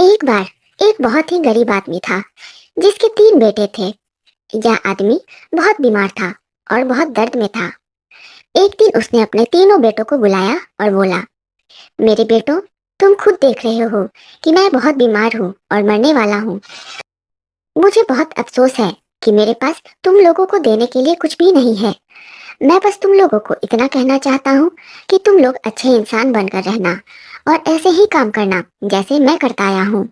एक बार एक बहुत ही गरीब आदमी था जिसके 3 बेटे थे। यह आदमी बहुत बीमार था और बहुत दर्द में था। एक दिन उसने अपने तीनों बेटों को बुलाया और बोला, मेरे बेटों, तुम खुद देख रहे हो कि मैं बहुत बीमार हूँ और मरने वाला हूँ। मुझे बहुत अफसोस है कि मेरे पास तुम लोगों को देने के लिए कुछ भी नहीं है। मैं बस तुम लोगों को इतना कहना चाहता हूँ कि तुम लोग अच्छे इंसान बनकर रहना और ऐसे ही काम करना जैसे मैं करता आया हूँ।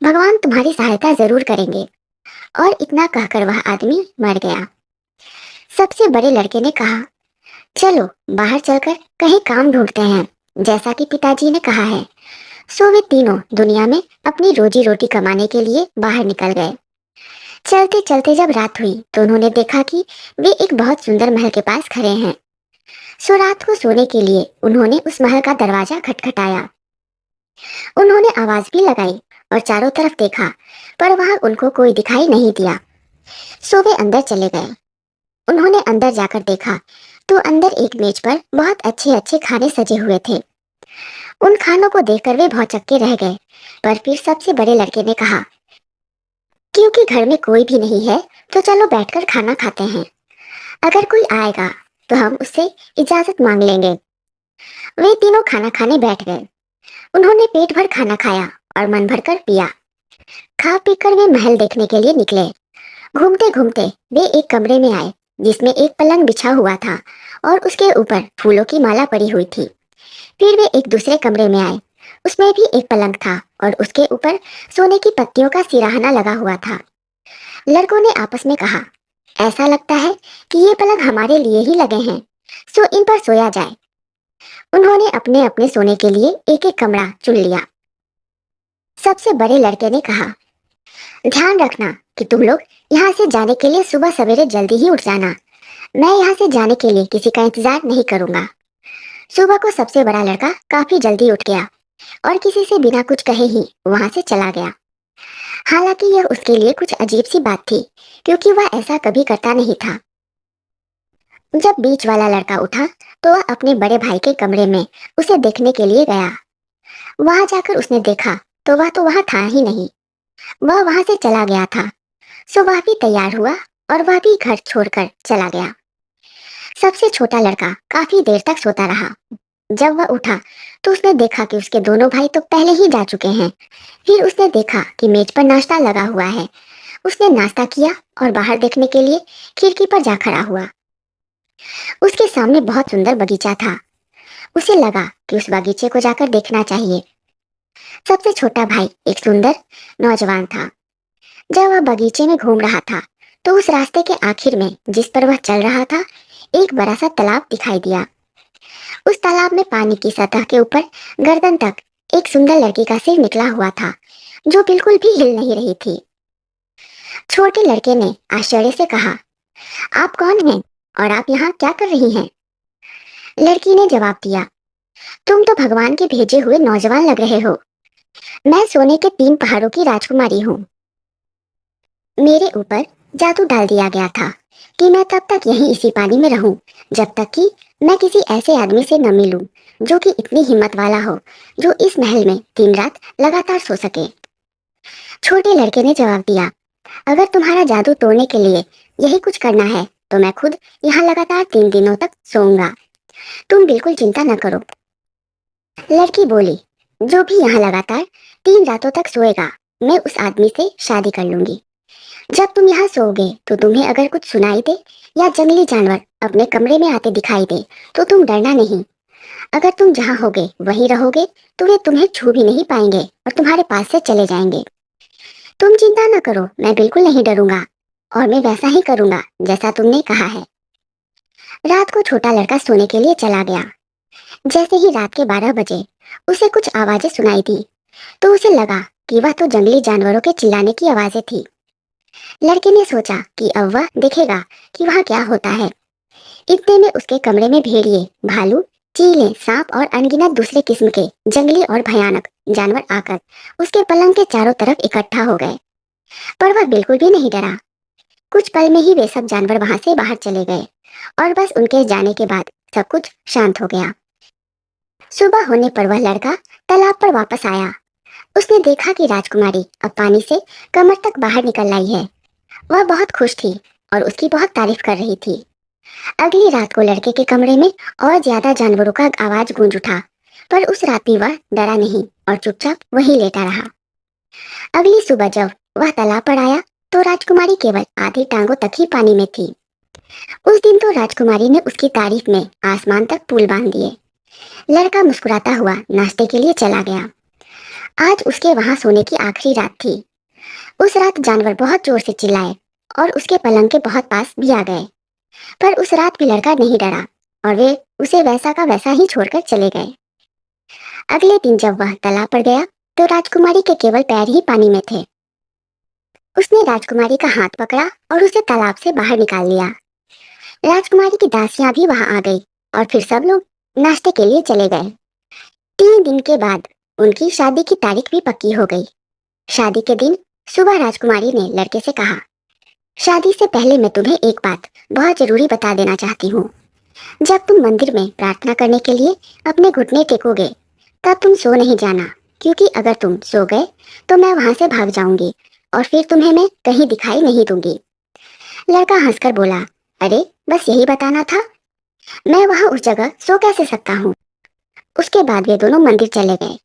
भगवान तुम्हारी सहायता जरूर करेंगे। और इतना कहकर वह आदमी मर गया। सबसे बड़े लड़के ने कहा, चलो बाहर चलकर कहीं काम ढूंढते हैं, जैसा कि पिताजी ने कहा है। सो वे तीनों दुनिया में अपनी रोजी रोटी कमाने के लिए बाहर निकल गए। चलते चलते जब रात हुई तो उन्होंने देखा कि वे एक बहुत सुंदर महल के पास खड़े हैं। सो रात को सोने के लिए उन्होंने उस महल का दरवाजा खटखटाया। उन्होंने आवाज भी लगाई और चारों तरफ देखा, पर वहां उनको कोई दिखाई नहीं दिया। सो वे अंदर चले गए। उन्होंने अंदर जाकर देखा तो अंदर एक मेज पर बहुत अच्छे अच्छे खाने सजे हुए थे। उन खानों को देखकर वे भौचक्के रह गए। पर फिर सबसे बड़े लड़के ने कहा, क्योंकि घर में कोई भी नहीं है तो चलो बैठकर खाना खाते हैं। अगर कोई आएगा तो हम उससे इजाजत मांग लेंगे। वे तीनों खाना खाने बैठ गए। उन्होंने पेट भर खाना खाया और मन भर कर पिया। खा पी कर वे महल देखने के लिए निकले। घूमते घूमते वे एक कमरे में आए जिसमें एक पलंग बिछा हुआ था और उसके ऊपर फूलों की माला पड़ी हुई थी। फिर वे एक दूसरे कमरे में आए। उसमें भी एक पलंग था और उसके ऊपर सोने की पत्तियों का सिराहना लगा हुआ था। लड़कों ने आपस में कहा, ऐसा लगता है कि ये पलंग हमारे लिए ही लगे हैं, सो इन पर सोया जाए। उन्होंने अपने अपने सोने के लिए एक एक कमरा चुन लिया। सबसे बड़े लड़के ने कहा, ध्यान रखना कि तुम लोग यहाँ से जाने के लिए सुबह सवेरे जल्दी ही उठ जाना। मैं यहाँ से जाने के लिए किसी का इंतजार नहीं करूंगा। सुबह को सबसे बड़ा लड़का काफी जल्दी उठ गया और किसी से बिना कुछ कहे ही वहां से चला गया। हालांकि यह उसके लिए कुछ अजीब सी बात थी, क्योंकि वह ऐसा कभी करता नहीं था। जब बीच वाला लड़का उठा तो वह अपने बड़े भाई के कमरे में उसे देखने के लिए गया। वहां जाकर उसने देखा तो वह था ही नहीं। वह वहां से चला गया था। सो वह भी तैयार हुआ और वह भी घर छोड़कर चला गया। सबसे छोटा लड़का काफी देर तक सोता रहा। जब वह उठा तो उसने देखा कि उसके दोनों भाई तो पहले ही जा चुके हैं। फिर उसने देखा कि मेज पर नाश्ता लगा हुआ है। उसने नाश्ता किया और बाहर देखने के लिए खिड़की पर जा खड़ा हुआ। उसके सामने बहुत सुंदर बगीचा था। उसे लगा कि उस बगीचे को जाकर देखना चाहिए। सबसे छोटा भाई एक सुंदर नौजवान था। जब वह बगीचे में घूम रहा था तो उस रास्ते के आखिर में जिस पर वह चल रहा था, एक बड़ा सा तालाब दिखाई दिया। उस तालाब में पानी की सतह के ऊपर गर्दन तक एक सुंदर लड़की का सिर निकला हुआ था, जो बिल्कुल भी हिल नहीं रही थी। छोटे लड़के ने आश्चर्य से कहा, आप कौन हैं और आप यहाँ क्या कर रही हैं? लड़की ने जवाब दिया, तुम तो भगवान के भेजे हुए नौजवान लग रहे हो। मैं सोने के 3 पहाड़ों की राजकुमारी हूँ। मेरे ऊपर जादू डाल दिया गया था कि मैं तब तक यहीं इसी पानी में रहूं जब तक कि मैं किसी ऐसे आदमी से न मिलूं जो कि इतनी हिम्मत वाला हो, जो इस महल में दिन रात लगातार सो सके। छोटे लड़के ने जवाब दिया, अगर तुम्हारा जादू तोड़ने के लिए यही कुछ करना है तो मैं खुद यहाँ लगातार 3 दिनों तक सोऊंगा। तुम बिल्कुल चिंता न करो। लड़की बोली, जो भी यहाँ लगातार 3 रातों तक सोएगा, मैं उस आदमी से शादी कर लूंगी। जब तुम यहाँ सोओगे तो तुम्हें अगर कुछ सुनाई दे या जंगली जानवर अपने कमरे में आते दिखाई दे तो तुम डरना नहीं। अगर तुम जहाँ होगे वहीं रहोगे तो वे तुम्हें छू भी नहीं पाएंगे और तुम्हारे पास से चले जाएंगे। तुम चिंता न करो, मैं बिल्कुल नहीं डरूंगा और मैं वैसा ही करूंगा जैसा तुमने कहा है। रात को छोटा लड़का सोने के लिए चला गया। जैसे ही रात के 12 बजे उसे कुछ आवाजें सुनाई दी तो उसे लगा कि वह तो जंगली जानवरों के चिल्लाने की आवाजें थी। लड़के ने सोचा कि अब वह देखेगा कि वहाँ क्या होता है। इतने में उसके कमरे में भेड़िए, भालू, चीले, सांप और अनगिनत दूसरे किस्म के जंगली और भयानक जानवर आकर उसके पलंग के चारों तरफ इकट्ठा हो गए। पर वह बिल्कुल भी नहीं डरा। कुछ पल में ही वे सब जानवर वहां से बाहर चले गए और बस उनके जाने के बाद सब कुछ शांत हो गया। सुबह होने पर वह लड़का तालाब पर वापस आया। उसने देखा कि राजकुमारी अब पानी से कमर तक बाहर निकल आई है। वह बहुत खुश थी और उसकी बहुत तारीफ कर रही थी। अगली रात को लड़के के कमरे में और ज्यादा जानवरों का आवाज गूंज उठा, पर उस रात भी वह डरा नहीं और चुपचाप वहीं लेटा रहा। अगली सुबह जब वह तालाब पर आया तो राजकुमारी केवल आधी टांगों तक ही पानी में थी। उस दिन तो राजकुमारी ने उसकी तारीफ में आसमान तक पुल बांध दिए। लड़का मुस्कुराता हुआ नाश्ते के लिए चला गया। आज उसके वहां सोने की आखिरी रात थी। उस रात जानवर बहुत जोर से चिल्लाए और उसके पलंग के बहुत पास भी आ गए, पर उस रात भी लड़का नहीं डरा और वे उसे वैसा का वैसा ही छोड़कर चले गए। अगले दिन जब वह तालाब पर गया तो राजकुमारी के केवल पैर ही पानी में थे। उसने राजकुमारी का हाथ पकड़ा और उसे तालाब से बाहर निकाल लिया। राजकुमारी की दासियां भी वहां आ गई और फिर सब लोग नाश्ते के लिए चले गए। 3 दिन के बाद उनकी शादी की तारीख भी पक्की हो गई। शादी के दिन सुबह राजकुमारी ने लड़के से कहा, शादी से पहले मैं तुम्हें एक बात बहुत जरूरी बता देना चाहती हूँ। जब तुम मंदिर में प्रार्थना करने के लिए अपने घुटने टेकोगे तब तुम सो नहीं जाना, क्योंकि अगर तुम सो गए तो मैं वहां से भाग जाऊंगी और फिर तुम्हें मैं कहीं दिखाई नहीं दूंगी। लड़का हंसकर बोला, अरे बस यही बताना था, मैं वहां उस जगह सो कैसे सकता हूँ। उसके बाद वे दोनों मंदिर चले गए।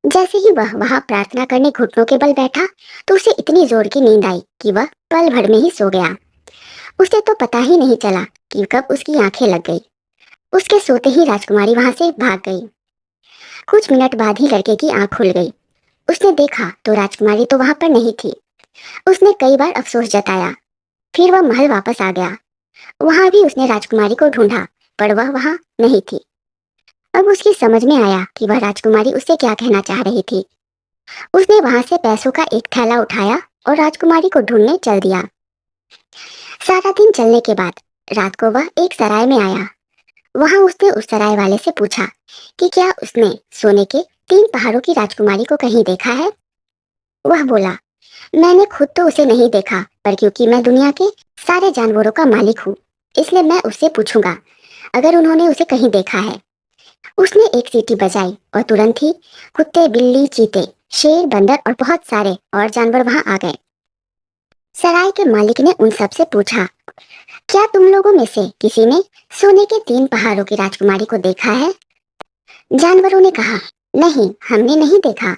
जैसे ही वह वहां प्रार्थना करने घुटनों के बल बैठा तो उसे इतनी जोर की नींद आई कि वह पल भर में ही सो गया। उसे तो पता ही नहीं चला कि कब उसकी आंखें लग गई। उसके सोते ही राजकुमारी वहां से भाग गई। कुछ मिनट बाद ही लड़के की आंख खुल गई। उसने देखा तो राजकुमारी तो वहां पर नहीं थी। उसने कई बार अफसोस जताया। फिर वह महल वापस आ गया। वहां भी उसने राजकुमारी को ढूंढा, पर वह वहां नहीं थी। अब उसकी समझ में आया कि वह राजकुमारी उससे क्या कहना चाह रही थी। उसने वहां से पैसों का एक थैला उठाया और राजकुमारी को ढूंढने चल दिया। सारा दिन चलने के बाद रात को वह एक सराय में आया। वहां उसने उस सराय वाले से पूछा कि क्या उसने सोने के 3 पहाड़ों की राजकुमारी को कहीं देखा है। वह बोला, मैंने खुद तो उसे नहीं देखा, पर क्योंकि मैं दुनिया के सारे जानवरों का मालिक हूँ, इसलिए मैं उससे पूछूंगा अगर उन्होंने उसे कहीं देखा है। उसने एक सीटी बजाई और तुरंत ही कुत्ते, बिल्ली, चीते, शेर, बंदर और बहुत सारे और जानवर वहां आ गए। सराय के मालिक ने उन सब से पूछा, क्या तुम लोगों में से किसी ने सोने के 3 पहाड़ों की राजकुमारी को देखा है। जानवरों ने कहा, नहीं, हमने नहीं देखा।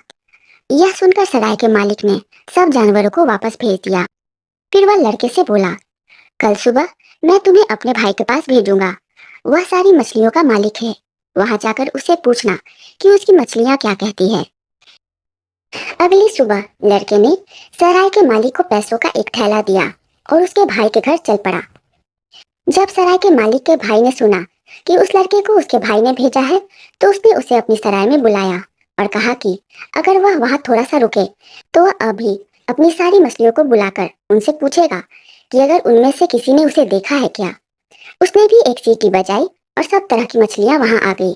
यह सुनकर सराय के मालिक ने सब जानवरों को वापस भेज दिया। फिर वह लड़के से बोला, कल सुबह मैं तुम्हें अपने भाई के पास भेजूंगा। वह सारी मछलियों का मालिक है। वहां जाकर उससे पूछना कि उसकी मछलियां क्या कहती है। अगली सुबह लड़के ने सराय के मालिक को पैसों का एक थैला दिया और उसके भाई के घर चल पड़ा। जब सराय के मालिक के भाई ने सुना कि उस लड़के को उसके भाई ने भेजा है, तो उसने उसे अपनी सराय में बुलाया और कहा कि अगर वह वहां थोड़ा सा रुके तो वह अभी अपनी सारी मछलियों को बुलाकर उनसे पूछेगा कि अगर उनमें से किसी ने उसे देखा है क्या। उसने भी एक सीटी बजाई और सब तरह की मछलियां वहां आ गई।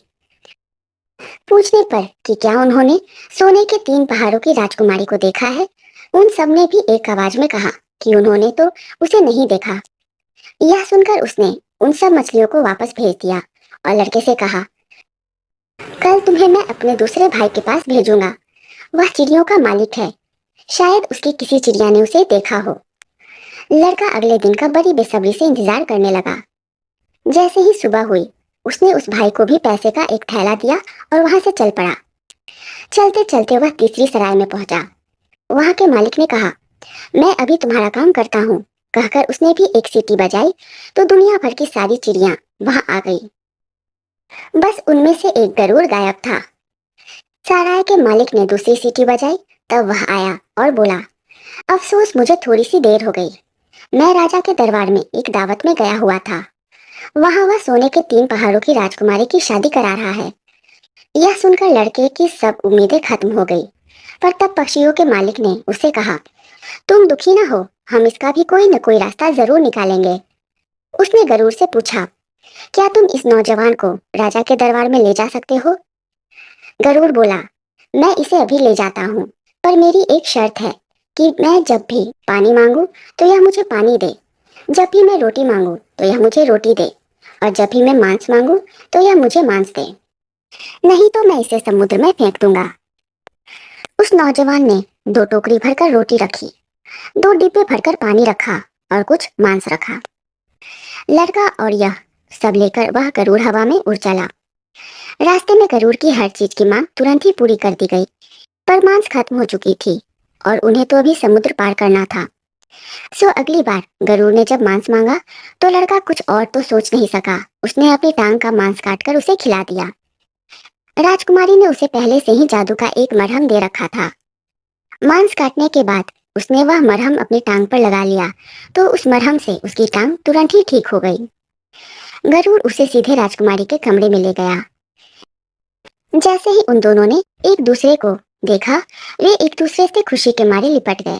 पूछने पर कि क्या उन्होंने सोने के 3 पहाड़ों की राजकुमारी को देखा है, उन सब ने भी एक आवाज में कहा कि उन्होंने तो उसे नहीं देखा। यह सुनकर उसने उन सब मछलियों को वापस भेज दिया और लड़के से कहा, कल तुम्हें मैं अपने दूसरे भाई के पास भेजूंगा। वह चिड़ियों का मालिक है। शायद उसकी किसी चिड़िया ने उसे देखा हो। लड़का अगले दिन का बड़ी बेसब्री से इंतजार करने लगा। जैसे ही सुबह हुई उसने उस भाई को भी पैसे का एक थैला दिया और वहां से चल पड़ा। चलते चलते वह तीसरी सराय में पहुंचा। वहां के मालिक ने कहा, मैं अभी तुम्हारा काम करता हूँ। कहकर उसने भी एक सीटी बजाई तो दुनिया भर की सारी चिड़िया वहां आ गई। बस उनमें से एक गरुड़ गायब था। सराय के मालिक ने दूसरी सीटी बजाई, तब वह आया और बोला, अफसोस, मुझे थोड़ी सी देर हो गई। मैं राजा के दरबार में एक दावत में गया हुआ था। वहां वह सोने के 3 पहाड़ों की राजकुमारी की शादी करा रहा है। यह सुनकर लड़के की सब उम्मीदें खत्म हो गई। पर तब पक्षियों के मालिक ने उससे कहा, तुम दुखी ना हो, हम इसका भी कोई न कोई रास्ता जरूर निकालेंगे। उसने गरुड़ से पूछा, क्या तुम इस नौजवान को राजा के दरबार में ले जा सकते हो। गरुड़ बोला, मैं इसे अभी ले जाता हूँ, पर मेरी एक शर्त है कि मैं जब भी पानी मांगू तो यह मुझे पानी दे, जब भी मैं रोटी मांगू तो यह मुझे रोटी दे, और जब भी मैं मांस मांगू तो यह मुझे मांस दे, नहीं तो मैं इसे समुद्र में फेंक दूंगा। उस नौजवान ने 2 टोकरी भरकर रोटी रखी, 2 डिब्बे भरकर पानी रखा और कुछ मांस रखा। लड़का और यह सब लेकर वह गरुड़ हवा में उड़ चला। रास्ते में गरुड़ की हर चीज की मांग तुरंत ही पूरी कर दी गई, पर मांस खत्म हो चुकी थी और उन्हें तो अभी समुद्र पार करना था। सो अगली बार गरुड़ ने जब मांस मांगा तो लड़का कुछ और तो सोच नहीं सका, उसने अपनी टांग का मांस काटकर उसे खिला दिया। राजकुमारी ने उसे पहले से ही जादू का एक मरहम दे रखा था। मांस काटने के बाद उसने वह मरहम अपनी टांग पर लगा लिया, तो उस मरहम से उसकी टांग तुरंत ही ठीक हो गई। गरुड़ उसे सीधे राजकुमारी के कमरे में ले गया। जैसे ही उन दोनों ने एक दूसरे को देखा, वे एक दूसरे से खुशी के मारे लिपट गए।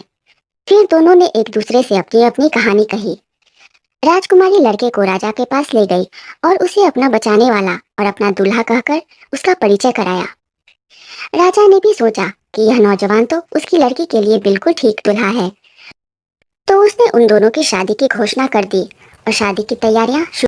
फिर दोनों ने एक दूसरे से अपनी अपनी कहानी कही। राजकुमारी लड़के को राजा के पास ले गई और उसे अपना बचाने वाला और अपना दूल्हा कहकर उसका परिचय कराया। राजा ने भी सोचा कि यह नौजवान तो उसकी लड़की के लिए बिल्कुल ठीक दूल्हा है, तो उसने उन दोनों की शादी की घोषणा कर दी और शादी की तैयारियां